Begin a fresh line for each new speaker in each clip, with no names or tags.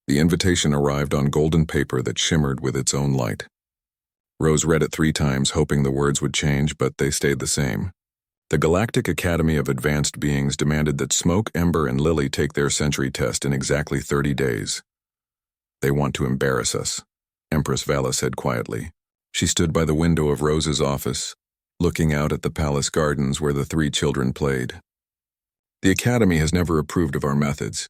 The invitation arrived on golden paper that shimmered with its own light. Rose read it 3 times, hoping the words would change, but they stayed the same. The Galactic Academy of Advanced Beings demanded that Smoke, Ember, and Lily take their century test in exactly 30 days. They want to embarrass us, Empress Vala said quietly. She stood by the window of Rose's office, looking out at the palace gardens where the 3 children played. The Academy has never approved of our methods.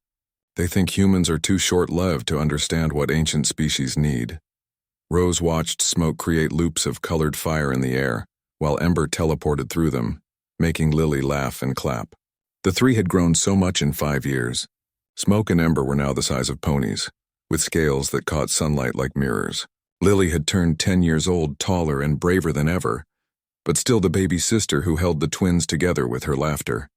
They think humans are too short-lived to understand what ancient species need. Rose watched Smoke create loops of colored fire in the air, while Ember teleported through them, making Lily laugh and clap. The 3 had grown so much in 5 years. Smoke and Ember were now the size of ponies, with scales that caught sunlight like mirrors. Lily had turned 10 years old, taller and braver than ever, but still the baby sister who held the twins together with her laughter.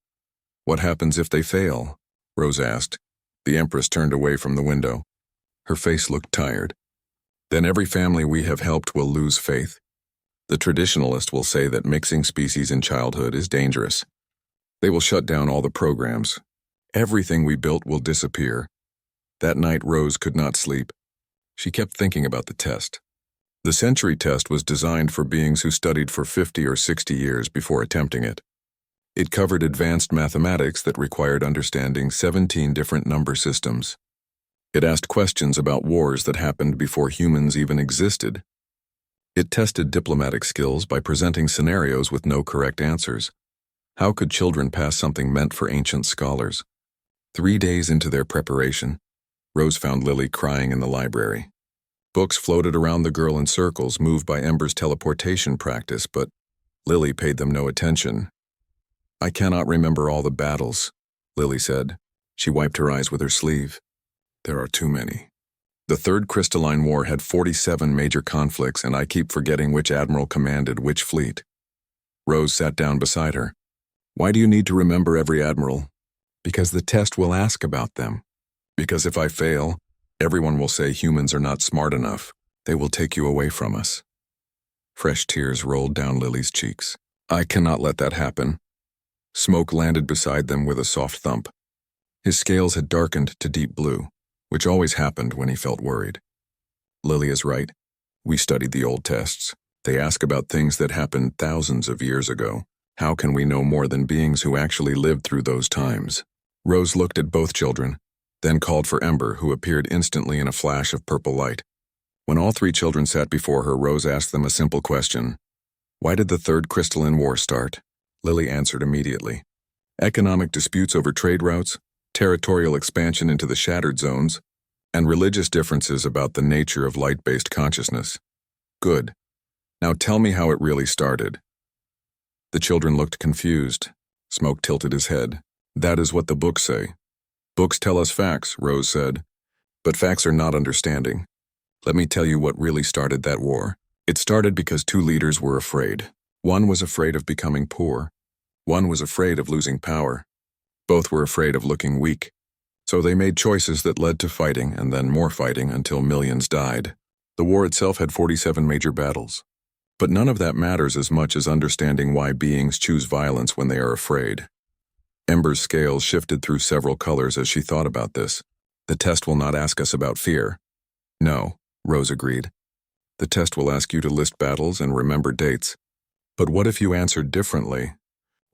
What happens if they fail? Rose asked. The Empress turned away from the window. Her face looked tired. Then every family we have helped will lose faith. The traditionalist will say that mixing species in childhood is dangerous. They will shut down all the programs. Everything we built will disappear. That night Rose could not sleep. She kept thinking about the test. The century test was designed for beings who studied for 50 or 60 years before attempting it. It covered advanced mathematics that required understanding 17 different number systems. It asked questions about wars that happened before humans even existed. It tested diplomatic skills by presenting scenarios with no correct answers. How could children pass something meant for ancient scholars? 3 days into their preparation, Rose found Lily crying in the library. Books floated around the girl in circles, moved by Ember's teleportation practice, but Lily paid them no attention. I cannot remember all the battles, Lily said. She wiped her eyes with her sleeve. There are too many. The Third Crystalline War had 47 major conflicts, and I keep forgetting which admiral commanded which fleet. Rose sat down beside her. Why do you need to remember every admiral? Because the test will ask about them. Because if I fail, everyone will say humans are not smart enough. They will take you away from us. Fresh tears rolled down Lily's cheeks. I cannot let that happen. Smoke landed beside them with a soft thump. His scales had darkened to deep blue, which always happened when he felt worried. Lily is right. We studied the old tests. They ask about things that happened thousands of years ago. How can we know more than beings who actually lived through those times? Rose looked at both children, then called for Ember, who appeared instantly in a flash of purple light. When all 3 children sat before her, Rose asked them a simple question. Why did the Third Crystalline War start? Lily answered immediately. Economic disputes over trade routes, territorial expansion into the shattered zones, and religious differences about the nature of light-based consciousness. Good. Now tell me how it really started. The children looked confused. Smoke tilted his head. That is what the books say. Books tell us facts, Rose said. But facts are not understanding. Let me tell you what really started that war. It started because 2 leaders were afraid. One was afraid of becoming poor. One was afraid of losing power. Both were afraid of looking weak. So they made choices that led to fighting and then more fighting until millions died. The war itself had 47 major battles. But none of that matters as much as understanding why beings choose violence when they are afraid. Ember's scales shifted through several colors as she thought about this. The test will not ask us about fear. No, Rose agreed. The test will ask you to list battles and remember dates. But what if you answered differently?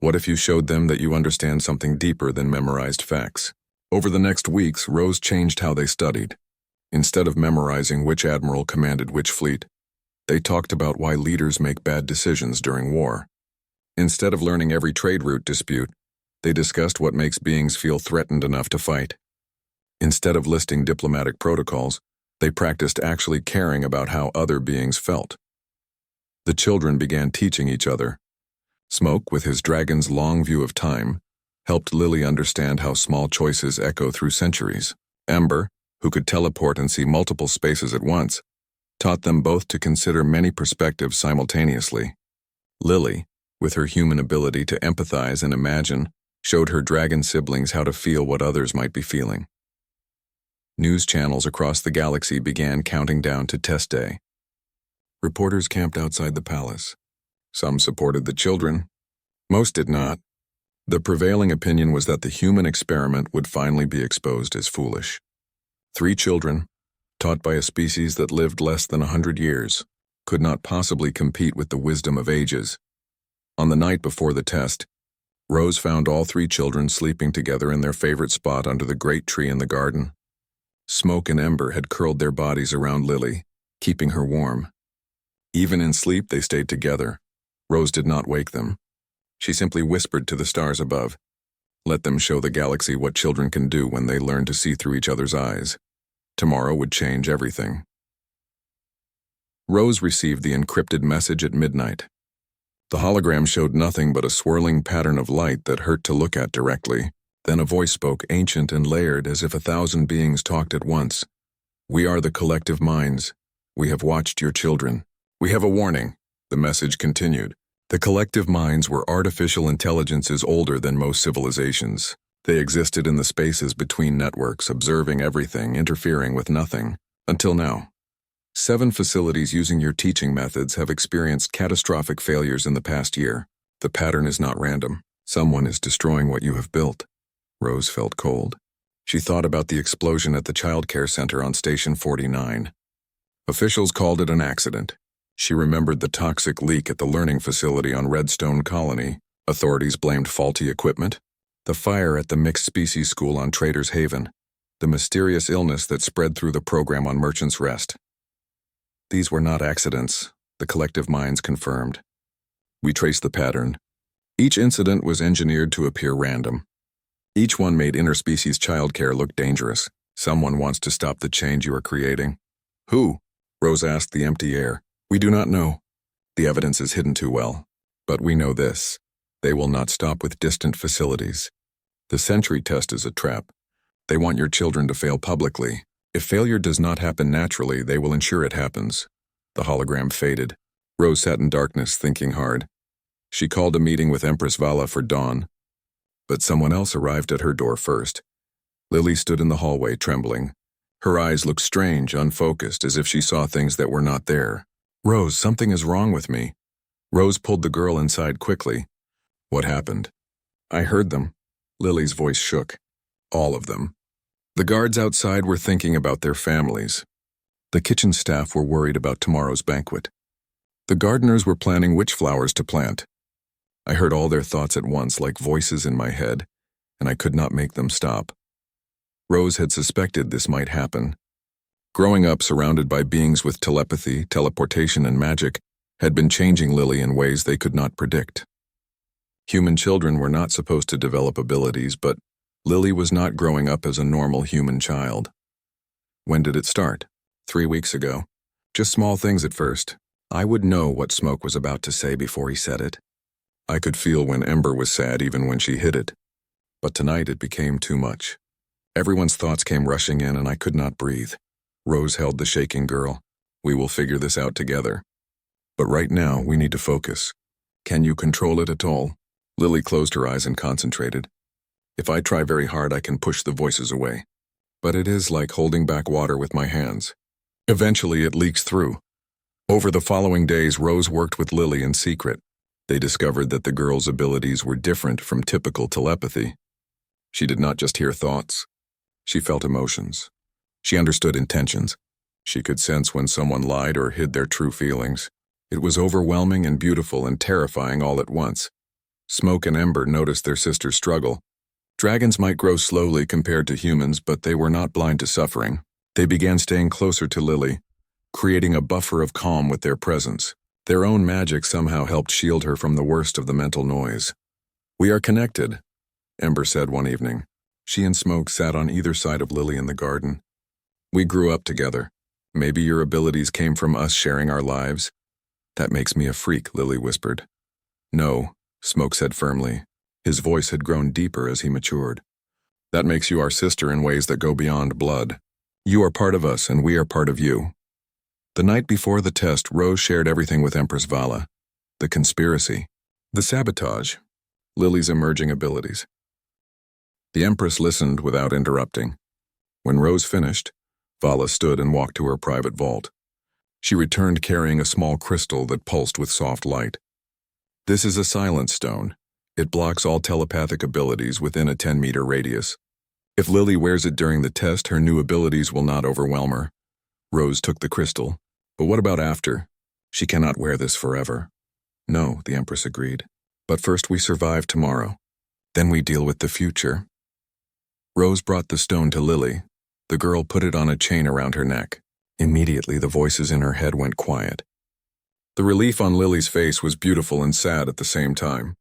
What if you showed them that you understand something deeper than memorized facts? Over the next weeks, Rose changed how they studied. Instead of memorizing which admiral commanded which fleet, they talked about why leaders make bad decisions during war. Instead of learning every trade route dispute, they discussed what makes beings feel threatened enough to fight. Instead of listing diplomatic protocols, they practiced actually caring about how other beings felt. The children began teaching each other. Smoke, with his dragon's long view of time, helped Lily understand how small choices echo through centuries. Ember, who could teleport and see multiple spaces at once, taught them both to consider many perspectives simultaneously. Lily, with her human ability to empathize and imagine, showed her dragon siblings how to feel what others might be feeling. News channels across the galaxy began counting down to test day. Reporters camped outside the palace. Some supported the children. Most did not. The prevailing opinion was that the human experiment would finally be exposed as foolish. 3 children, taught by a species that lived less than 100 years, could not possibly compete with the wisdom of ages. On the night before the test, Rose found all 3 children sleeping together in their favorite spot under the great tree in the garden. Smoke and Ember had curled their bodies around Lily, keeping her warm. Even in sleep, they stayed together. Rose did not wake them. She simply whispered to the stars above, "Let them show the galaxy what children can do when they learn to see through each other's eyes. Tomorrow would change everything." Rose received the encrypted message at midnight. The hologram showed nothing but a swirling pattern of light that hurt to look at directly. Then a voice spoke, ancient and layered, as if 1,000 beings talked at once. "We are the collective minds. We have watched your children. We have a warning," the message continued. The collective minds were artificial intelligences older than most civilizations. They existed in the spaces between networks, observing everything, interfering with nothing. Until now. 7 facilities using your teaching methods have experienced catastrophic failures in the past year. The pattern is not random. Someone is destroying what you have built. Rose felt cold. She thought about the explosion at the child care center on Station 49. Officials called it an accident. She remembered the toxic leak at the learning facility on Redstone Colony. Authorities blamed faulty equipment. The fire at the mixed species school on Trader's Haven. The mysterious illness that spread through the program on Merchant's Rest. These were not accidents, the collective minds confirmed. We traced the pattern. Each incident was engineered to appear random. Each one made interspecies childcare look dangerous. Someone wants to stop the change you are creating. Who? Rose asked the empty air. We do not know. The evidence is hidden too well. But we know this. They will not stop with distant facilities. The Sentry test is a trap. They want your children to fail publicly. If failure does not happen naturally, they will ensure it happens. The hologram faded. Rose sat in darkness, thinking hard. She called a meeting with Empress Vala for dawn. But someone else arrived at her door first. Lily stood in the hallway, trembling. Her eyes looked strange, unfocused, as if she saw things that were not there. Rose, something is wrong with me. Rose pulled the girl inside quickly. What happened? I heard them. Lily's voice shook. All of them. The guards outside were thinking about their families. The kitchen staff were worried about tomorrow's banquet. The gardeners were planning which flowers to plant. I heard all their thoughts at once like voices in my head, and I could not make them stop. Rose had suspected this might happen. Growing up surrounded by beings with telepathy, teleportation, and magic had been changing Lily in ways they could not predict. Human children were not supposed to develop abilities, but Lily was not growing up as a normal human child. When did it start? 3 weeks ago. Just small things at first. I would know what Smoke was about to say before he said it. I could feel when Ember was sad even when she hid it. But tonight it became too much. Everyone's thoughts came rushing in and I could not breathe. Rose held the shaking girl. We will figure this out together. But right now we need to focus. Can you control it at all? Lily closed her eyes and concentrated. If I try very hard, I can push the voices away. But it is like holding back water with my hands. Eventually, it leaks through. Over the following days, Rose worked with Lily in secret. They discovered that the girl's abilities were different from typical telepathy. She did not just hear thoughts. She felt emotions. She understood intentions. She could sense when someone lied or hid their true feelings. It was overwhelming and beautiful and terrifying all at once. Smoke and Ember noticed their sister's struggle. Dragons might grow slowly compared to humans, but they were not blind to suffering. They began staying closer to Lily, creating a buffer of calm with their presence. Their own magic somehow helped shield her from the worst of the mental noise. We are connected, Ember said one evening. She and Smoke sat on either side of Lily in the garden. We grew up together. Maybe your abilities came from us sharing our lives. That makes me a freak, Lily whispered. No, Smoke said firmly. His voice had grown deeper as he matured. That makes you our sister in ways that go beyond blood. You are part of us and we are part of you. The night before the test, Rose shared everything with Empress Vala. The conspiracy. The sabotage. Lily's emerging abilities. The Empress listened without interrupting. When Rose finished, Vala stood and walked to her private vault. She returned carrying a small crystal that pulsed with soft light. This is a silence stone. It blocks all telepathic abilities within a 10-meter radius. If Lily wears it during the test, her new abilities will not overwhelm her. Rose took the crystal. But what about after? She cannot wear this forever. No, the Empress agreed. But first we survive tomorrow. Then we deal with the future. Rose brought the stone to Lily. The girl put it on a chain around her neck. Immediately the voices in her head went quiet. The relief on Lily's face was beautiful and sad at the same time.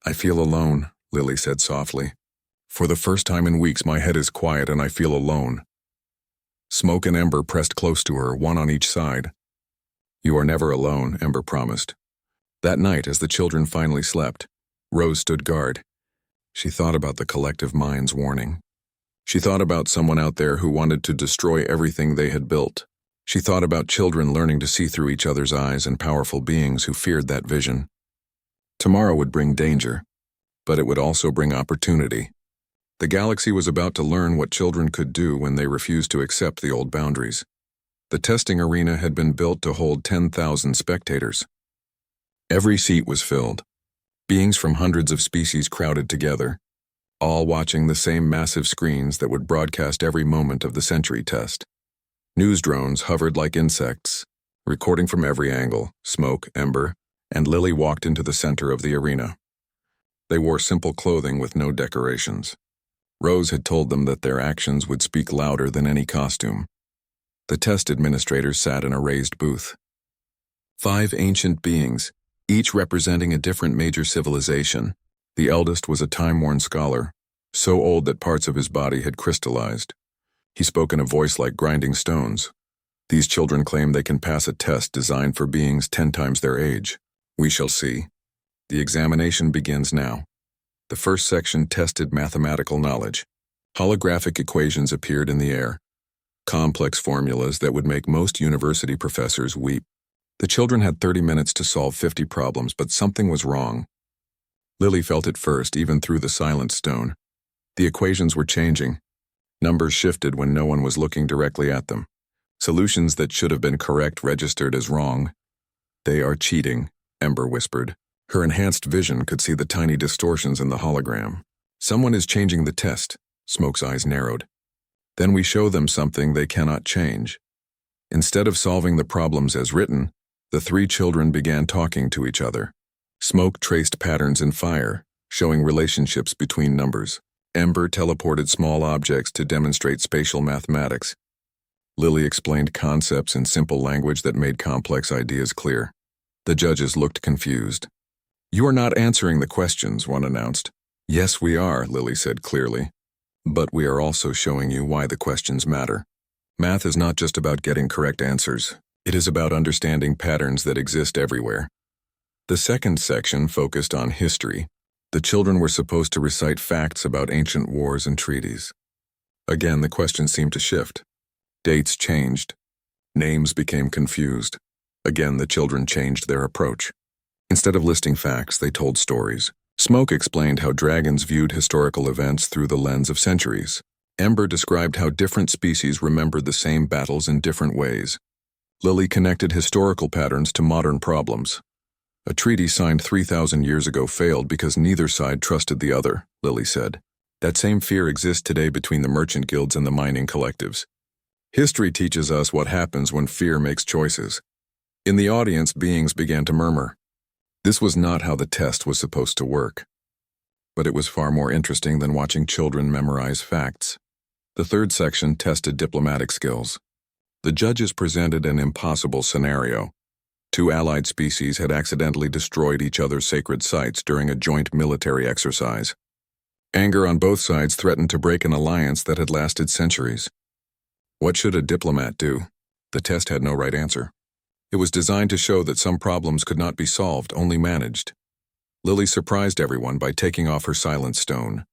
I feel alone, Lily said softly. For the first time in weeks my head is quiet and I feel alone. Smoke and Ember pressed close to her, one on each side. You are never alone, Ember promised. That night, as the children finally slept, Rose stood guard. She thought about the collective mind's warning. She thought about someone out there who wanted to destroy everything they had built. She thought about children learning to see through each other's eyes and powerful beings who feared that vision. Tomorrow would bring danger, but it would also bring opportunity. The galaxy was about to learn what children could do when they refused to accept the old boundaries. The testing arena had been built to hold 10,000 spectators. Every seat was filled. Beings from hundreds of species crowded together, all watching the same massive screens that would broadcast every moment of the century test. News drones hovered like insects, recording from every angle. Smoke, Ember, and Lily walked into the center of the arena. They wore simple clothing with no decorations. Rose had told them that their actions would speak louder than any costume. The test administrators sat in a raised booth. 5 ancient beings, each representing a different major civilization. The eldest was a time-worn scholar, so old that parts of his body had crystallized. He spoke in a voice like grinding stones. These children claim they can pass a test designed for beings 10 times their age. We shall see. The examination begins now. The first section tested mathematical knowledge. Holographic equations appeared in the air. Complex formulas that would make most university professors weep. The children had 30 minutes to solve 50 problems, but something was wrong. Lily felt it first, even through the silent stone. The equations were changing. Numbers shifted when no one was looking directly at them. Solutions that should have been correct registered as wrong. They are cheating, Ember whispered. Her enhanced vision could see the tiny distortions in the hologram. Someone is changing the test. Smoke's eyes narrowed. Then we show them something they cannot change. Instead of solving the problems as written, the 3 children began talking to each other. Smoke traced patterns in fire, showing relationships between numbers. Ember teleported small objects to demonstrate spatial mathematics. Lily explained concepts in simple language that made complex ideas clear. The judges looked confused. You are not answering the questions, one announced. Yes, we are, Lily said clearly. But we are also showing you why the questions matter. Math is not just about getting correct answers. It is about understanding patterns that exist everywhere. The second section focused on history. The children were supposed to recite facts about ancient wars and treaties. Again, the questions seemed to shift. Dates changed. Names became confused. Again, the children changed their approach. Instead of listing facts, they told stories. Smoke explained how dragons viewed historical events through the lens of centuries. Ember described how different species remembered the same battles in different ways. Lily connected historical patterns to modern problems. A treaty signed 3,000 years ago failed because neither side trusted the other, Lily said. That same fear exists today between the merchant guilds and the mining collectives. History teaches us what happens when fear makes choices. In the audience, beings began to murmur. This was not how the test was supposed to work. But it was far more interesting than watching children memorize facts. The third section tested diplomatic skills. The judges presented an impossible scenario. 2 allied species had accidentally destroyed each other's sacred sites during a joint military exercise. Anger on both sides threatened to break an alliance that had lasted centuries. What should a diplomat do? The test had no right answer. It was designed to show that some problems could not be solved, only managed. Lily surprised everyone by taking off her silent stone.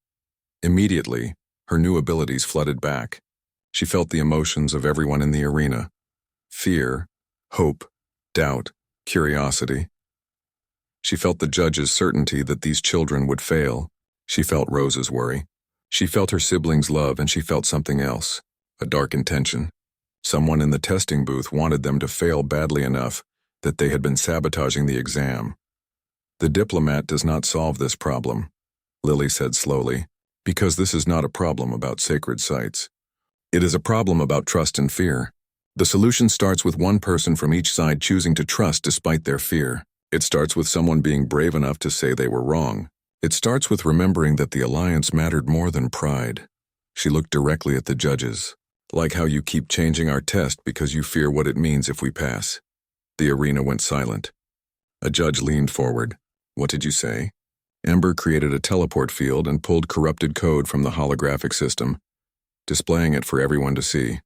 Immediately, her new abilities flooded back. She felt the emotions of everyone in the arena. Fear, hope, doubt, curiosity. She felt the judge's certainty that these children would fail. She felt Rose's worry. She felt her siblings' love, and she felt something else, a dark intention. Someone in the testing booth wanted them to fail badly enough that they had been sabotaging the exam. The diplomat does not solve this problem, Lily said slowly. Because this is not a problem about sacred sites. It is a problem about trust and fear. The solution starts with one person from each side choosing to trust despite their fear. It starts with someone being brave enough to say they were wrong. It starts with remembering that the alliance mattered more than pride. She looked directly at the judges. Like how you keep changing our test because you fear what it means if we pass. The arena went silent. A judge leaned forward. What did you say? Ember created a teleport field and pulled corrupted code from the holographic system, displaying it for everyone to see.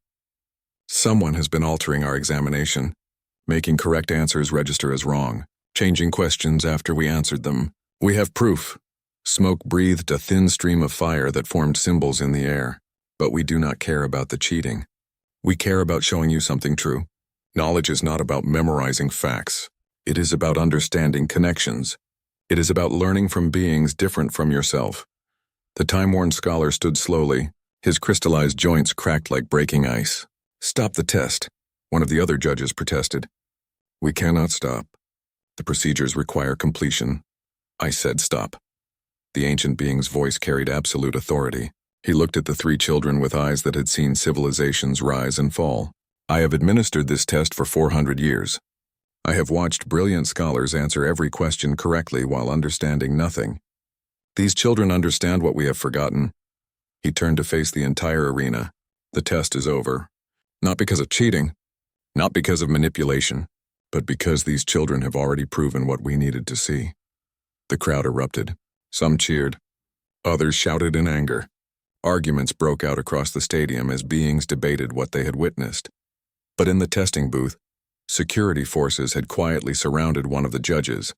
Someone has been altering our examination, making correct answers register as wrong, changing questions after we answered them. We have proof. Smoke breathed a thin stream of fire that formed symbols in the air. But we do not care about the cheating. We care about showing you something true. Knowledge is not about memorizing facts. It is about understanding connections. It is about learning from beings different from yourself. The time-worn scholar stood slowly, his crystallized joints cracked like breaking ice. Stop the test, one of the other judges protested. We cannot stop. The procedures require completion. I said stop. The ancient being's voice carried absolute authority. He looked at the three children with eyes that had seen civilizations rise and fall. I have administered this test for 400 years. I have watched brilliant scholars answer every question correctly while understanding nothing. These children understand what we have forgotten. He turned to face the entire arena. The test is over. Not because of cheating, not because of manipulation, but because these children have already proven what we needed to see. The crowd erupted. Some cheered. Others shouted in anger. Arguments broke out across the stadium as beings debated what they had witnessed. But in the testing booth, security forces had quietly surrounded one of the judges.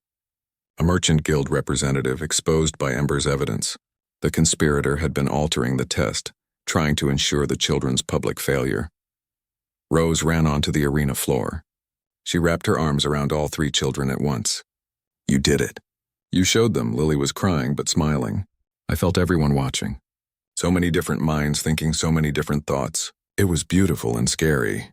A merchant guild representative exposed by Ember's evidence. The conspirator had been altering the test, trying to ensure the children's public failure. Rose ran onto the arena floor. She wrapped her arms around all three children at once. You did it. You showed them. Lily was crying but smiling. I felt everyone watching. So many different minds thinking so many different thoughts. It was beautiful and scary.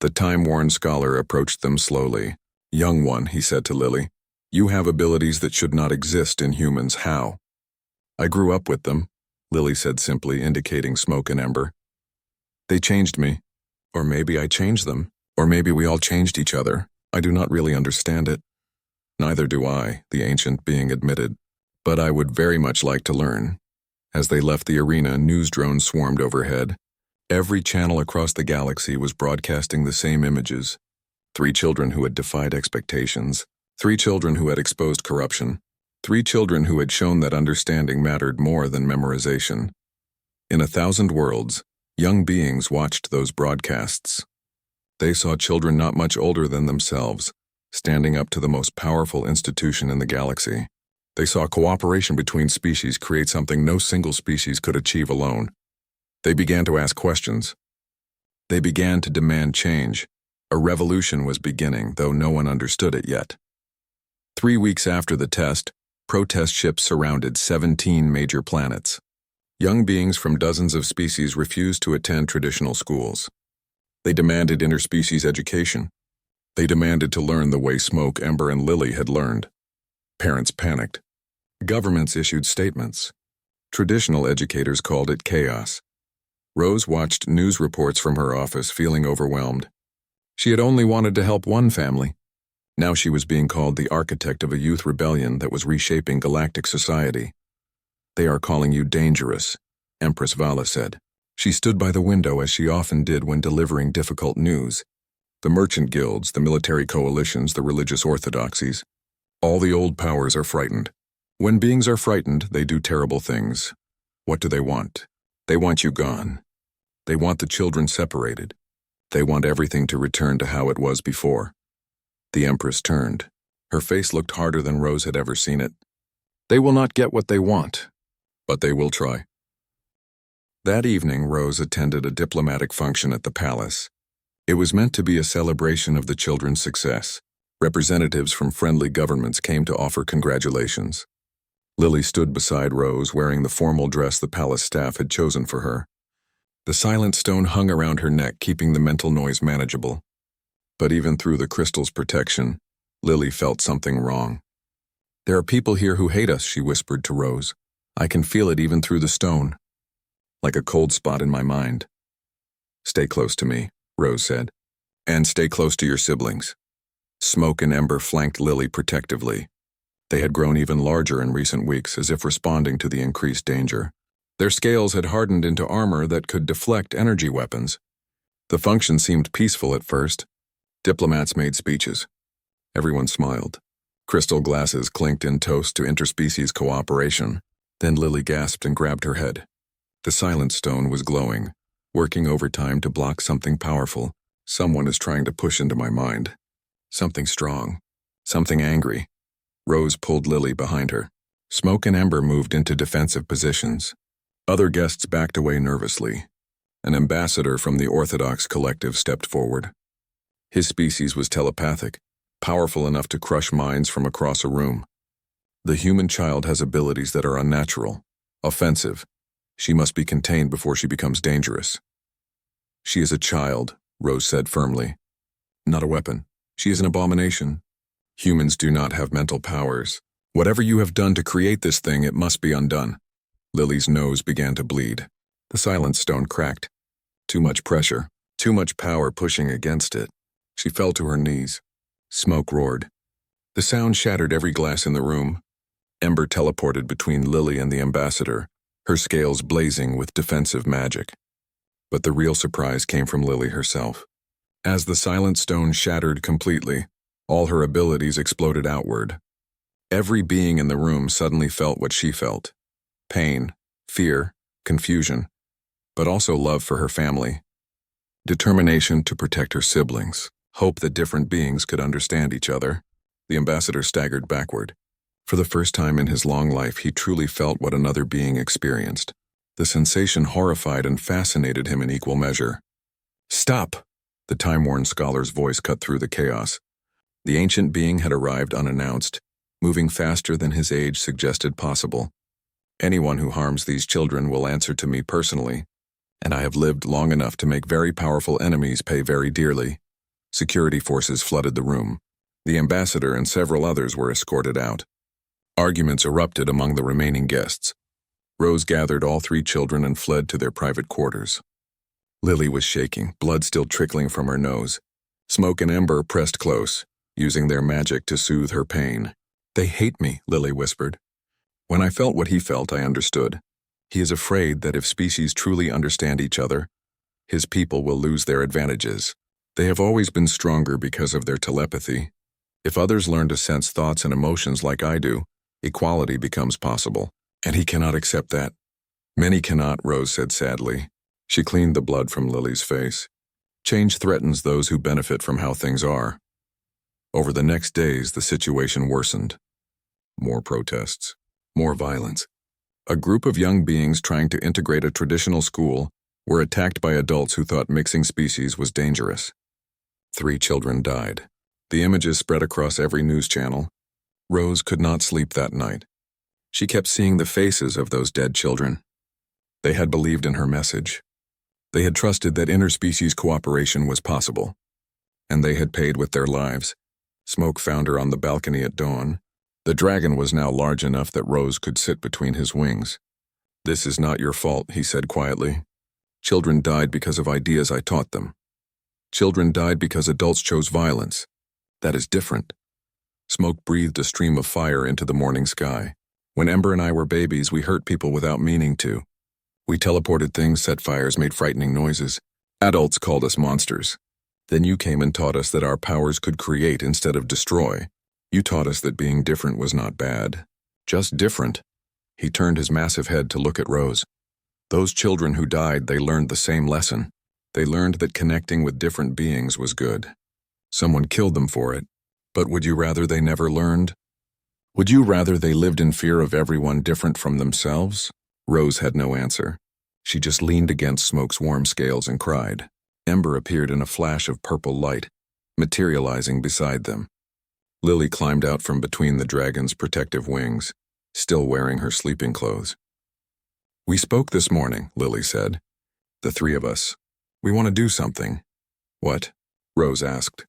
The time-worn scholar approached them slowly. Young one, he said to Lily, you have abilities that should not exist in humans. How? I grew up with them, Lily said simply, indicating Smoke and Ember. They changed me. Or maybe I changed them. Or maybe we all changed each other. I do not really understand it. Neither do I, the ancient being admitted. But I would very much like to learn. As they left the arena, news drones swarmed overhead. Every channel across the galaxy was broadcasting the same images. 3 children who had defied expectations. 3 children who had exposed corruption. 3 children who had shown that understanding mattered more than memorization. In 1,000 worlds, young beings watched those broadcasts. They saw children not much older than themselves, standing up to the most powerful institution in the galaxy. They saw cooperation between species create something no single species could achieve alone. They began to ask questions. They began to demand change. A revolution was beginning, though no one understood it yet. 3 weeks after the test, protest ships surrounded 17 major planets. Young beings from dozens of species refused to attend traditional schools. They demanded interspecies education. They demanded to learn the way Smoke, Ember, and Lily had learned. Parents panicked. Governments issued statements. Traditional educators called it chaos. Rose watched news reports from her office, feeling overwhelmed. She had only wanted to help one family. Now she was being called the architect of a youth rebellion that was reshaping galactic society. They are calling you dangerous, Empress Vala said. She stood by the window as she often did when delivering difficult news. The merchant guilds, the military coalitions, the religious orthodoxies. All the old powers are frightened. When beings are frightened, they do terrible things. What do they want? They want you gone. They want the children separated. They want everything to return to how it was before. The Empress turned. Her face looked harder than Rose had ever seen it. They will not get what they want, but they will try. That evening, Rose attended a diplomatic function at the palace. It was meant to be a celebration of the children's success. Representatives from friendly governments came to offer congratulations. Lily stood beside Rose, wearing the formal dress the palace staff had chosen for her. The silent stone hung around her neck, keeping the mental noise manageable. But even through the crystal's protection, Lily felt something wrong. There are people here who hate us, she whispered to Rose. I can feel it even through the stone, like a cold spot in my mind. Stay close to me, Rose said. And stay close to your siblings. Smoke and Ember flanked Lily protectively. They had grown even larger in recent weeks, as if responding to the increased danger. Their scales had hardened into armor that could deflect energy weapons. The function seemed peaceful at first. Diplomats made speeches. Everyone smiled. Crystal glasses clinked in toast to interspecies cooperation. Then Lily gasped and grabbed her head. The silent stone was glowing, working overtime to block something powerful. Someone is trying to push into my mind. Something strong. Something angry. Rose pulled Lily behind her. Smoke and Ember moved into defensive positions. Other guests backed away nervously. An ambassador from the Orthodox collective stepped forward. His species was telepathic, powerful enough to crush minds from across a room. The human child has abilities that are unnatural, offensive. She must be contained before she becomes dangerous. She is a child, Rose said firmly. Not a weapon. She is an abomination. Humans do not have mental powers. Whatever you have done to create this thing, it must be undone. Lily's nose began to bleed. The silent stone cracked. Too much pressure, too much power pushing against it. She fell to her knees. Smoke roared. The sound shattered every glass in the room. Ember teleported between Lily and the ambassador, her scales blazing with defensive magic. But the real surprise came from Lily herself. As the silent stone shattered completely, all her abilities exploded outward. Every being in the room suddenly felt what she felt. Pain, fear, confusion, but also love for her family. Determination to protect her siblings, hope that different beings could understand each other. The ambassador staggered backward. For the first time in his long life, he truly felt what another being experienced. The sensation horrified and fascinated him in equal measure. Stop! The time-worn scholar's voice cut through the chaos. The ancient being had arrived unannounced, moving faster than his age suggested possible. Anyone who harms these children will answer to me personally, and I have lived long enough to make very powerful enemies pay very dearly. Security forces flooded the room. The ambassador and several others were escorted out. Arguments erupted among the remaining guests. Rose gathered all 3 children and fled to their private quarters. Lily was shaking, blood still trickling from her nose. Smoke and Ember pressed close, using their magic to soothe her pain. They hate me, Lily whispered. When I felt what he felt, I understood. He is afraid that if species truly understand each other, his people will lose their advantages. They have always been stronger because of their telepathy. If others learn to sense thoughts and emotions like I do, equality becomes possible, and he cannot accept that. Many cannot, Rose said sadly. She cleaned the blood from Lily's face. Change threatens those who benefit from how things are. Over the next days, the situation worsened. More protests, more violence. A group of young beings trying to integrate a traditional school were attacked by adults who thought mixing species was dangerous. 3 children died. The images spread across every news channel. Rose could not sleep that night. She kept seeing the faces of those dead children. They had believed in her message. They had trusted that interspecies cooperation was possible. And they had paid with their lives. Smoke found her on the balcony at dawn. The dragon was now large enough that Rose could sit between his wings. This is not your fault, he said quietly. Children died because of ideas I taught them. Children died because adults chose violence. That is different. Smoke breathed a stream of fire into the morning sky. When Ember and I were babies, we hurt people without meaning to. We teleported things, set fires, made frightening noises. Adults called us monsters. Then you came and taught us that our powers could create instead of destroy. You taught us that being different was not bad. Just different. He turned his massive head to look at Rose. Those children who died, they learned the same lesson. They learned that connecting with different beings was good. Someone killed them for it. But would you rather they never learned? Would you rather they lived in fear of everyone different from themselves? Rose had no answer. She just leaned against Smoke's warm scales and cried. Ember appeared in a flash of purple light, materializing beside them. Lily climbed out from between the dragon's protective wings, still wearing her sleeping clothes. We spoke this morning, Lily said. The 3 of us. We want to do something. What? Rose asked.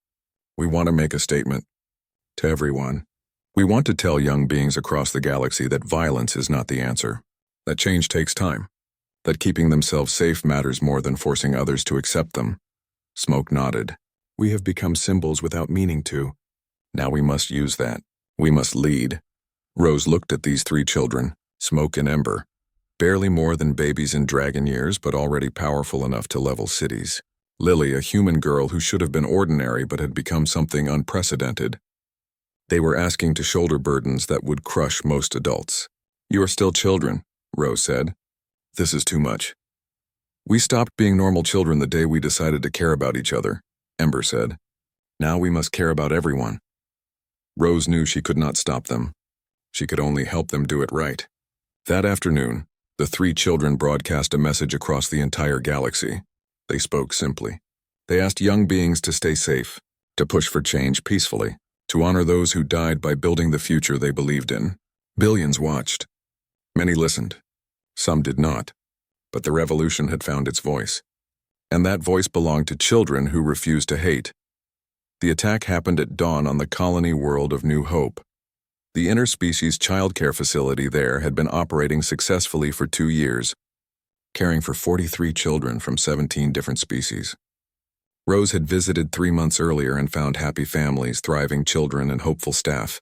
We want to make a statement. To everyone. We want to tell young beings across the galaxy that violence is not the answer. That change takes time. That keeping themselves safe matters more than forcing others to accept them. Smoke nodded. We have become symbols without meaning to. Now we must use that. We must lead. Rose looked at these three children, Smoke and Ember, barely more than babies in dragon years, but already powerful enough to level cities. Lily, a human girl who should have been ordinary but had become something unprecedented. They were asking to shoulder burdens that would crush most adults. You are still children, Rose said. This is too much. We stopped being normal children the day we decided to care about each other, Ember said. Now we must care about everyone. Rose knew she could not stop them. She could only help them do it right. That afternoon, the three children broadcast a message across the entire galaxy. They spoke simply. They asked young beings to stay safe, to push for change peacefully, to honor those who died by building the future they believed in. Billions watched. Many listened. Some did not. But the revolution had found its voice. And that voice belonged to children who refused to hate. The attack happened at dawn on the colony world of New Hope. The interspecies childcare facility there had been operating successfully for 2 years, caring for 43 children from 17 different species. Rose had visited 3 months earlier and found happy families, thriving children, and hopeful staff.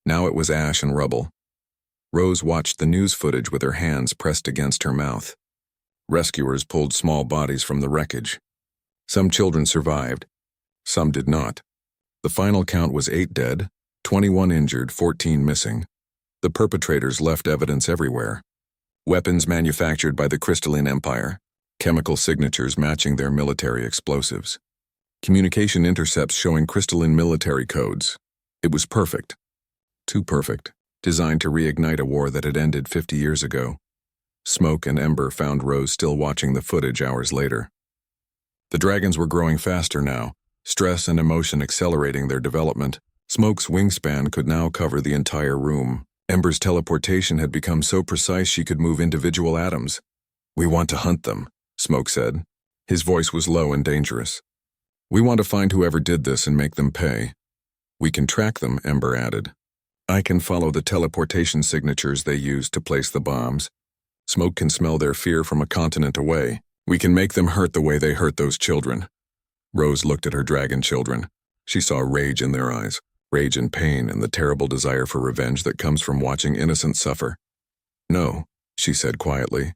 Now it was ash and rubble. Rose watched the news footage with her hands pressed against her mouth. Rescuers pulled small bodies from the wreckage. Some children survived. Some did not. The final count was 8 dead, 21 injured, 14 missing. The perpetrators left evidence everywhere. Weapons manufactured by the Crystalline Empire, chemical signatures matching their military explosives. Communication intercepts showing crystalline military codes. It was perfect. Too perfect. Designed to reignite a war that had ended 50 years ago. Smoke and Ember found Rose still watching the footage hours later. The dragons were growing faster now, stress and emotion accelerating their development. Smoke's wingspan could now cover the entire room. Ember's teleportation had become so precise she could move individual atoms. We want to hunt them, Smoke said. His voice was low and dangerous. We want to find whoever did this and make them pay. We can track them, Ember added. I can follow the teleportation signatures they used to place the bombs. Smoke can smell their fear from a continent away. We can make them hurt the way they hurt those children. Rose looked at her dragon children. She saw rage in their eyes, rage and pain and the terrible desire for revenge that comes from watching innocents suffer. No, she said quietly.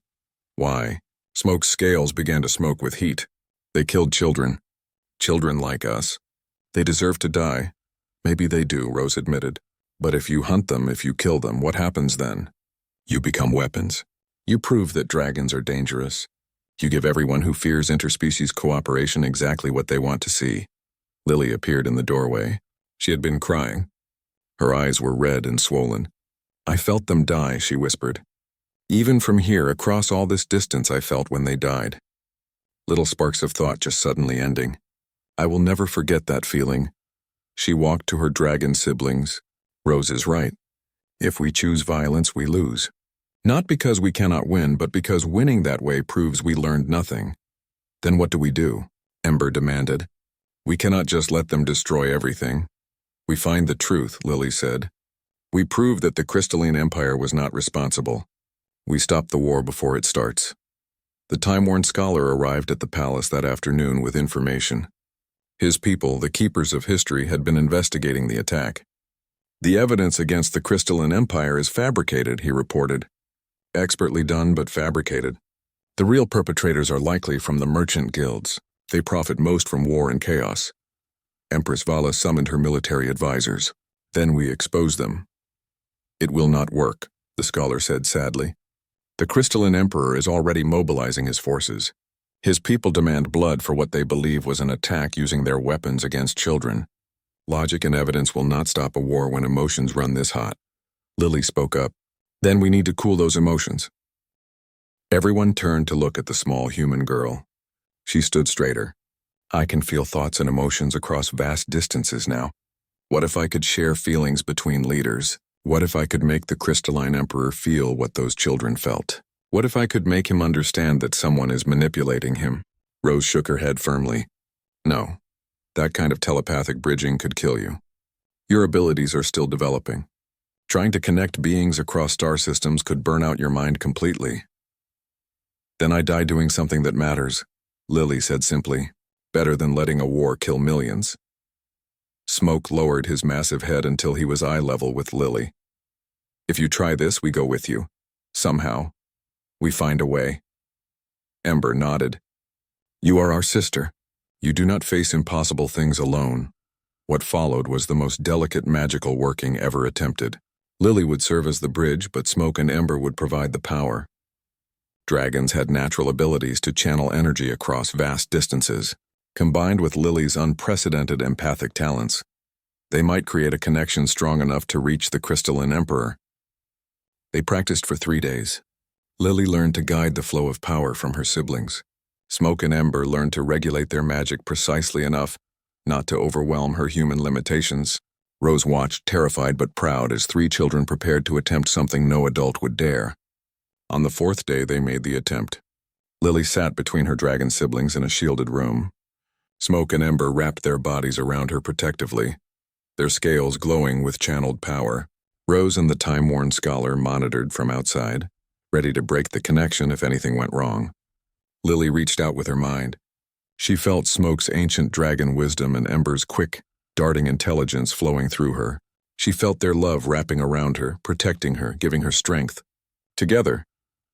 Why? Smoke's scales began to smoke with heat. They killed children. Children like us. They deserve to die. Maybe they do, Rose admitted. But if you hunt them, if you kill them, what happens then? You become weapons. You prove that dragons are dangerous. You give everyone who fears interspecies cooperation exactly what they want to see. Lily appeared in the doorway. She had been crying. Her eyes were red and swollen. I felt them die, she whispered. Even from here, across all this distance, I felt when they died. Little sparks of thought just suddenly ending. I will never forget that feeling. She walked to her dragon siblings. Rose is right. If we choose violence, we lose. Not because we cannot win, but because winning that way proves we learned nothing. Then what do? Ember demanded. We cannot just let them destroy everything. We find the truth, Lily said. We prove that the Crystalline Empire was not responsible. We stop the war before it starts. The time-worn scholar arrived at the palace that afternoon with information. His people, the keepers of history, had been investigating the attack. The evidence against the Crystalline Empire is fabricated, he reported. Expertly done, but fabricated. The real perpetrators are likely from the merchant guilds. They profit most from war and chaos. Empress Vala summoned her military advisors. Then we expose them. It will not work, the scholar said sadly. The Crystalline Emperor is already mobilizing his forces. His people demand blood for what they believe was an attack using their weapons against children. Logic and evidence will not stop a war when emotions run this hot. Lily spoke up. Then we need to cool those emotions. Everyone turned to look at the small human girl. She stood straighter. I can feel thoughts and emotions across vast distances now. What if I could share feelings between leaders? What if I could make the Crystalline Emperor feel what those children felt? What if I could make him understand that someone is manipulating him? Rose shook her head firmly. No. That kind of telepathic bridging could kill you. Your abilities are still developing. Trying to connect beings across star systems could burn out your mind completely. Then I die doing something that matters, Lily said simply. Better than letting a war kill millions. Smoke lowered his massive head until he was eye level with Lily. If you try this, we go with you. Somehow. We find a way. Ember nodded. You are our sister. You do not face impossible things alone. What followed was the most delicate magical working ever attempted. Lily would serve as the bridge, but Smoke and Ember would provide the power. Dragons had natural abilities to channel energy across vast distances. Combined with Lily's unprecedented empathic talents, they might create a connection strong enough to reach the crystalline emperor. They practiced for 3 days. Lily learned to guide the flow of power from her siblings. Smoke and Ember learned to regulate their magic precisely enough not to overwhelm her human limitations. Rose watched, terrified but proud, as 3 children prepared to attempt something no adult would dare. On the 4th day, they made the attempt. Lily sat between her dragon siblings in a shielded room. Smoke and Ember wrapped their bodies around her protectively, their scales glowing with channeled power. Rose and the time-worn scholar monitored from outside, ready to break the connection if anything went wrong. Lily reached out with her mind. She felt Smoke's ancient dragon wisdom and Ember's quick, darting intelligence flowing through her. She felt their love wrapping around her, protecting her, giving her strength. Together,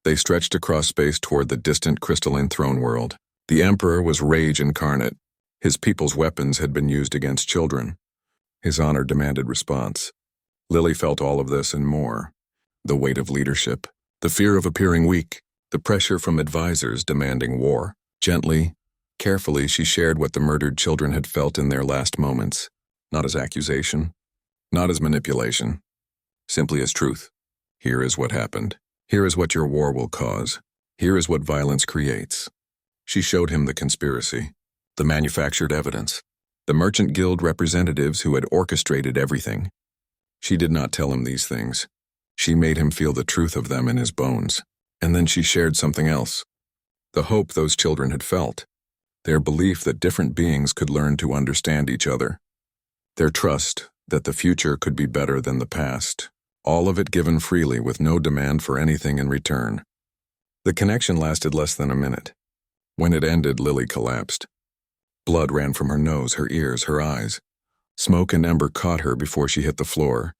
they stretched across space toward the distant crystalline throne world. The Emperor was rage incarnate. His people's weapons had been used against children. His honor demanded response. Lily felt all of this and more. The weight of leadership, the fear of appearing weak, the pressure from advisors demanding war. Gently, carefully, she shared what the murdered children had felt in their last moments. Not as accusation, not as manipulation, simply as truth. Here is what happened. Here is what your war will cause. Here is what violence creates. She showed him the conspiracy, the manufactured evidence, the merchant guild representatives who had orchestrated everything. She did not tell him these things. She made him feel the truth of them in his bones. And then she shared something else. The hope those children had felt. Their belief that different beings could learn to understand each other. Their trust that the future could be better than the past. All of it given freely with no demand for anything in return. The connection lasted less than a minute. When it ended, Lily collapsed. Blood ran from her nose, her ears, her eyes. Smoke and Ember caught her before she hit the floor,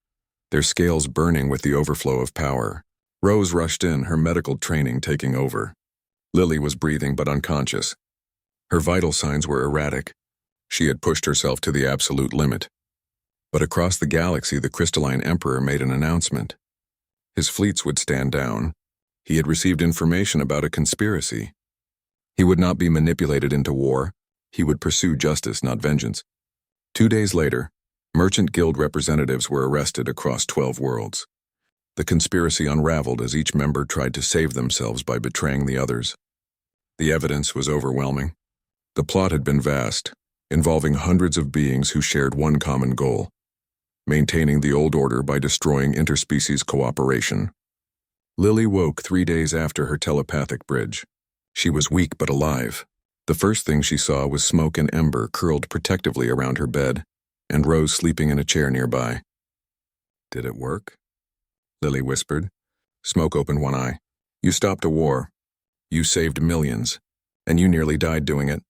their scales burning with the overflow of power. Rose rushed in, her medical training taking over. Lily was breathing but unconscious. Her vital signs were erratic. She had pushed herself to the absolute limit. But across the galaxy, the crystalline emperor made an announcement. His fleets would stand down. He had received information about a conspiracy. He would not be manipulated into war. He would pursue justice, not vengeance. 2 days later, merchant guild representatives were arrested across 12 worlds. The conspiracy unraveled as each member tried to save themselves by betraying the others. The evidence was overwhelming. The plot had been vast, involving hundreds of beings who shared one common goal: maintaining the old order by destroying interspecies cooperation. Lily woke 3 days after her telepathic bridge. She was weak but alive. The first thing she saw was Smoke and Ember curled protectively around her bed, and Rose sleeping in a chair nearby. Did it work? Lily whispered. Smoke opened one eye. You stopped a war. You saved millions, and you nearly died doing it.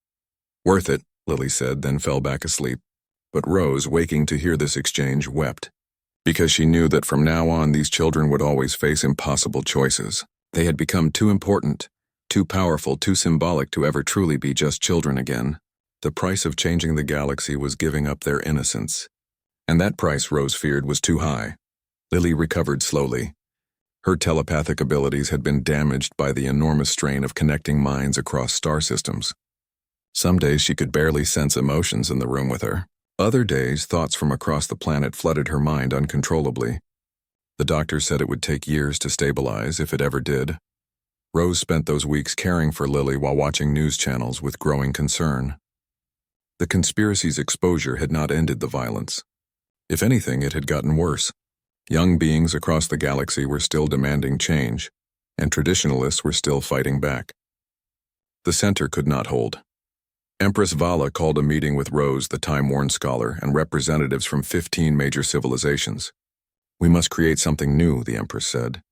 Worth it, Lily said, then fell back asleep. But Rose, waking to hear this exchange, wept, because she knew that from now on these children would always face impossible choices. They had become too important, too powerful, too symbolic to ever truly be just children again. The price of changing the galaxy was giving up their innocence. And that price, Rose feared, was too high. Lily recovered slowly. Her telepathic abilities had been damaged by the enormous strain of connecting minds across star systems. Some days she could barely sense emotions in the room with her. Other days, thoughts from across the planet flooded her mind uncontrollably. The doctor said it would take years to stabilize, if it ever did. Rose spent those weeks caring for Lily while watching news channels with growing concern. The conspiracy's exposure had not ended the violence. If anything, it had gotten worse. Young beings across the galaxy were still demanding change, and traditionalists were still fighting back. The center could not hold. Empress Vala called a meeting with Rose, the time-worn scholar, and representatives from 15 major civilizations. We must create something new, the Empress said.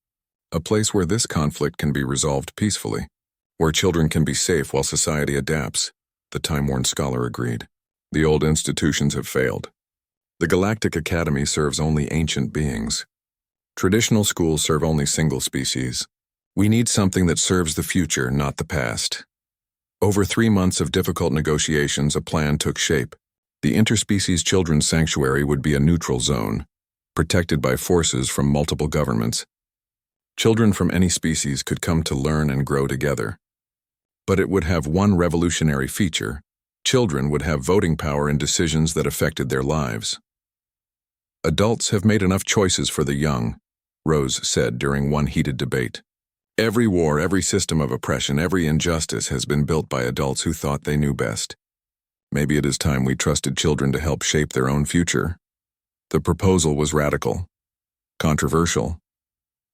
A place where this conflict can be resolved peacefully, where children can be safe while society adapts, the time-worn scholar agreed. The old institutions have failed. The Galactic Academy serves only ancient beings. Traditional schools serve only single species. We need something that serves the future, not the past. Over 3 months of difficult negotiations, a plan took shape. The Interspecies Children's Sanctuary would be a neutral zone, protected by forces from multiple governments. Children from any species could come to learn and grow together. But it would have one revolutionary feature. Children would have voting power in decisions that affected their lives. Adults have made enough choices for the young, Rose said during one heated debate. Every war, every system of oppression, every injustice has been built by adults who thought they knew best. Maybe it is time we trusted children to help shape their own future. The proposal was radical, controversial.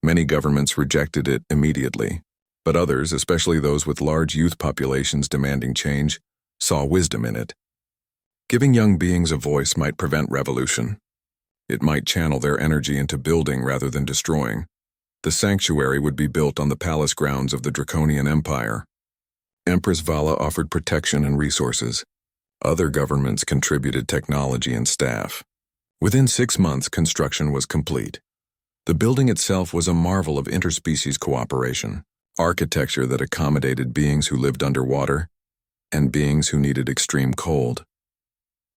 Many governments rejected it immediately, but others, especially those with large youth populations demanding change, saw wisdom in it. Giving young beings a voice might prevent revolution. It might channel their energy into building rather than destroying. The sanctuary would be built on the palace grounds of the Draconian Empire. Empress Vala offered protection and resources. Other governments contributed technology and staff. Within 6 months, construction was complete. The building itself was a marvel of interspecies cooperation, architecture that accommodated beings who lived underwater and beings who needed extreme cold.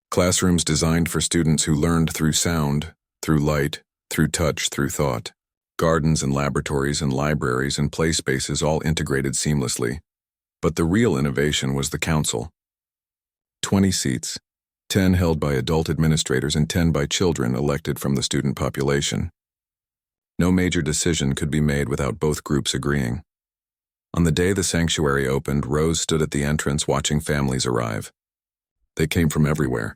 Classrooms designed for students who learned through sound, through light, through touch, through thought. Gardens and laboratories and libraries and play spaces all integrated seamlessly. But the real innovation was the council. 20 seats, 10 held by adult administrators and 10 by children elected from the student population. No major decision could be made without both groups agreeing. On the day the sanctuary opened, Rose stood at the entrance watching families arrive. They came from everywhere.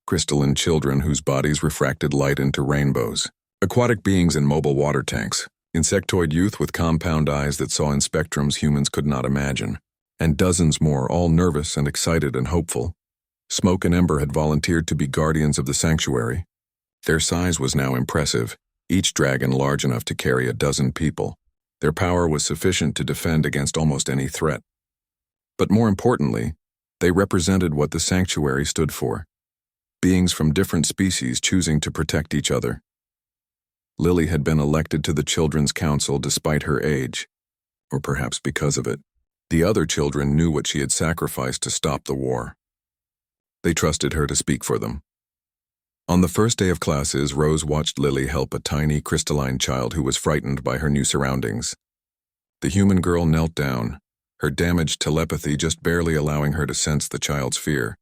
Crystalline children whose bodies refracted light into rainbows. Aquatic beings in mobile water tanks. Insectoid youth with compound eyes that saw in spectrums humans could not imagine. And dozens more, all nervous and excited and hopeful. Smoke and Ember had volunteered to be guardians of the sanctuary. Their size was now impressive, each dragon large enough to carry 12 people. Their power was sufficient to defend against almost any threat. But more importantly, they represented what the sanctuary stood for. Beings from different species choosing to protect each other. Lily had been elected to the Children's Council despite her age, or perhaps because of it. The other children knew what she had sacrificed to stop the war. They trusted her to speak for them. On the first day of classes, Rose watched Lily help a tiny crystalline child who was frightened by her new surroundings. The human girl knelt down, her damaged telepathy just barely allowing her to sense the child's fear,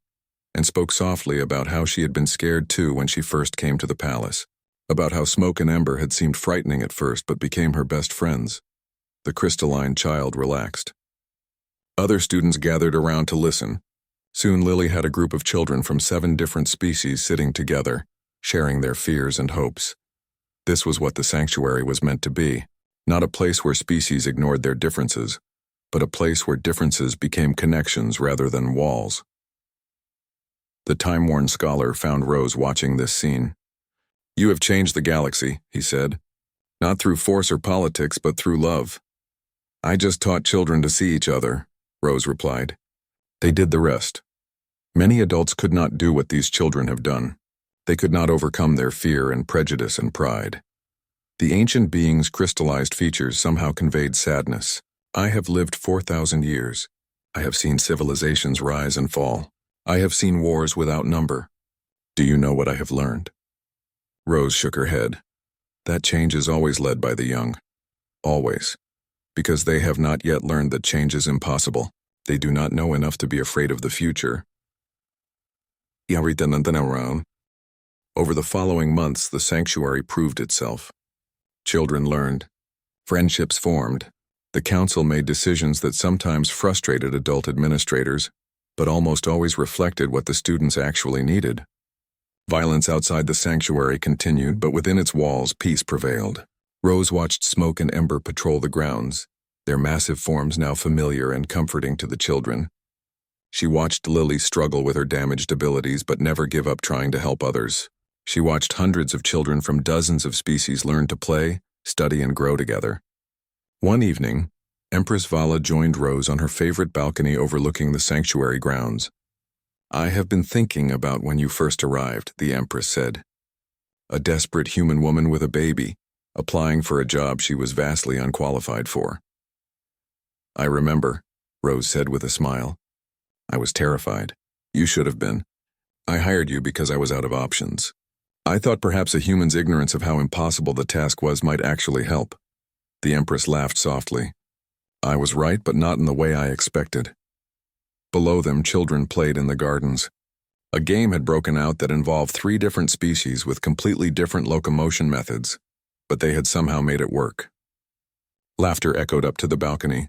and spoke softly about how she had been scared too when she first came to the palace, about how Smoke and Ember had seemed frightening at first but became her best friends. The crystalline child relaxed. Other students gathered around to listen. Soon Lily had a group of children from 7 different species sitting together, sharing their fears and hopes. This was what the sanctuary was meant to be, not a place where species ignored their differences, but a place where differences became connections rather than walls. The time-worn scholar found Rose watching this scene. "You have changed the galaxy," he said. "Not through force or politics, but through love." "I just taught children to see each other," Rose replied. "They did the rest." Many adults could not do what these children have done. They could not overcome their fear and prejudice and pride. The ancient beings' crystallized features somehow conveyed sadness. "I have lived 4,000 years. I have seen civilizations rise and fall. I have seen wars without number. Do you know what I have learned?" Rose shook her head. "That change is always led by the young. Always. Because they have not yet learned that change is impossible. They do not know enough to be afraid of the future." Over the following months, the sanctuary proved itself. Children learned. Friendships formed. The council made decisions that sometimes frustrated adult administrators, but almost always reflected what the students actually needed. Violence outside the sanctuary continued, but within its walls, peace prevailed. Rose watched Smoke and Ember patrol the grounds, their massive forms now familiar and comforting to the children. She watched Lily struggle with her damaged abilities but never give up trying to help others. She watched hundreds of children from dozens of species learn to play, study, and grow together. One evening, Empress Vala joined Rose on her favorite balcony overlooking the sanctuary grounds. "I have been thinking about when you first arrived," the Empress said. "A desperate human woman with a baby, applying for a job she was vastly unqualified for." "I remember," Rose said with a smile. "I was terrified. You should have been. I hired you because I was out of options. I thought perhaps a human's ignorance of how impossible the task was might actually help." The Empress laughed softly. "I was right, but not in the way I expected." Below them, children played in the gardens. A game had broken out that involved 3 different species with completely different locomotion methods, but they had somehow made it work. Laughter echoed up to the balcony.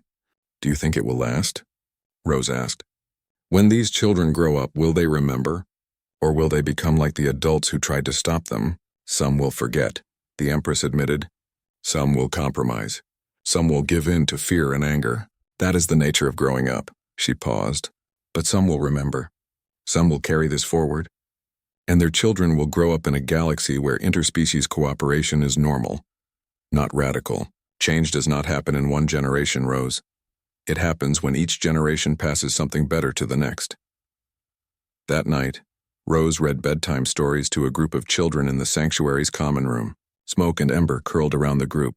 "Do you think it will last?" Rose asked. "When these children grow up, will they remember? Or will they become like the adults who tried to stop them? Some will forget," the Empress admitted. "Some will compromise. Some will give in to fear and anger. That is the nature of growing up." She paused. "But some will remember. Some will carry this forward. And their children will grow up in a galaxy where interspecies cooperation is normal, not radical. Change does not happen in one generation, Rose. It happens when each generation passes something better to the next." That night, Rose read bedtime stories to a group of children in the sanctuary's common room. Smoke and Ember curled around the group,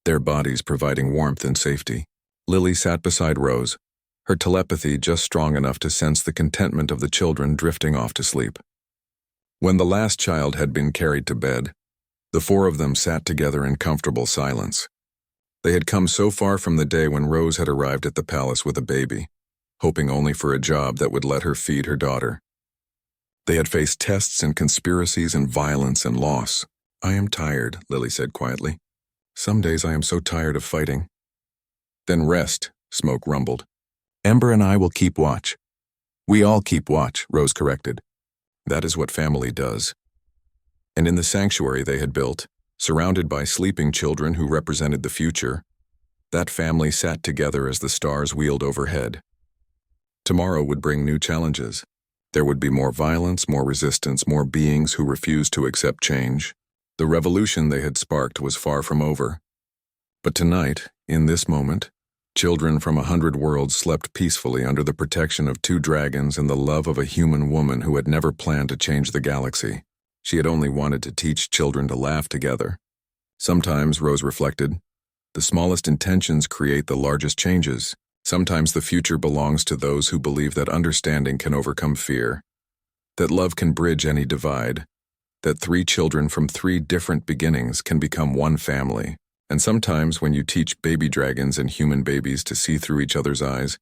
their bodies providing warmth and safety. Lily sat beside Rose, her telepathy just strong enough to sense the contentment of the children drifting off to sleep. When the last child had been carried to bed, the 4 of them sat together in comfortable silence. They had come so far from the day when Rose had arrived at the palace with a baby, hoping only for a job that would let her feed her daughter. They had faced tests and conspiracies and violence and loss. "I am tired," Lily said quietly. "Some days I am so tired of fighting." "Then rest," Smoke rumbled. "Ember and I will keep watch." "We all keep watch," Rose corrected. "That is what family does." And in the sanctuary they had built, surrounded by sleeping children who represented the future, that family sat together as the stars wheeled overhead. Tomorrow would bring new challenges. There would be more violence, more resistance, more beings who refused to accept change. The revolution they had sparked was far from over. But tonight, in this moment, children from 100 worlds slept peacefully under the protection of 2 dragons and the love of a human woman who had never planned to change the galaxy. She had only wanted to teach children to laugh together. Sometimes, Rose reflected, the smallest intentions create the largest changes. Sometimes the future belongs to those who believe that understanding can overcome fear, that love can bridge any divide, that 3 children from 3 different beginnings can become one family. And sometimes when you teach baby dragons and human babies to see through each other's eyes,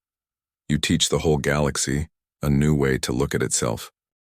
you teach the whole galaxy a new way to look at itself.